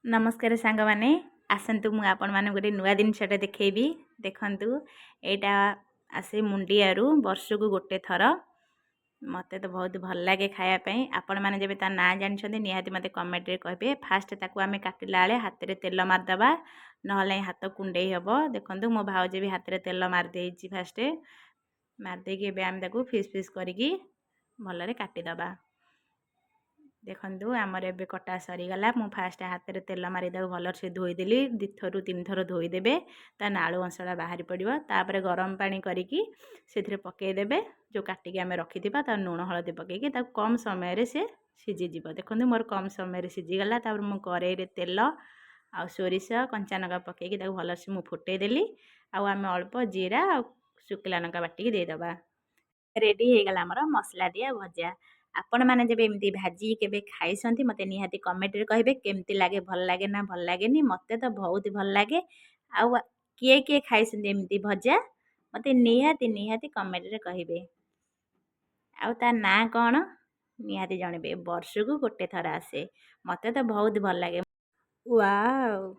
नमस्कार सांग माने आसतु मु आपण मान गोटे नुआ जिनसटा देखी देखु एटा आसे मुंडियारू वर्ष को गोटे थर मत तो बहुत भल लगे खायापी आपण मैंने जब ता ना जानते निहाती मत कमेंट कहे फास्ट ताकू आम काटिला बेले हाथ में तेल मारदे ना हाथ कुंडे हम देखो मो भाउज भी हाथ में तेल मारदे फास्ट मारदेकी आम फिस फिस करके भलरे काटिदबा देखु आमर एबे कटा सरीगला मु फास्ट हाथ में तेल मारिदा भल से धोईदेली 2 थरु 3 थर धोईदेवे ता नाड़ू अंशटा बाहरी पड़ो तापर गरम पानी करके से पकईदेवे जो काटिकी आम रखी लुण हलदी पकईकी कम समय से सीझीज देखो मोर कम समय सीझीगला मु कड़े तेल आ सोरिष कंचा लंका पकईकी भल से मु फुटेदेली आम अल्प जीरा आ शुखिला लंका बाटिकी देदेबा रेडी हो गला आमर मसला दिया भजा आपण मैंने जब एमती भाजी केबे खाई मत निहाती कमेंट रे कहे केमती लगे भल लगे ना भल लगे मत तो बहुत भल लगे आउ किए किए खाई एमती भजा मत निहाती निहाती कमेंट रे कहे आउ ता ना कौन निहाती जनइबे वर्ष को गोटे थर आसे मत तो बहुत भल लगे वाओ।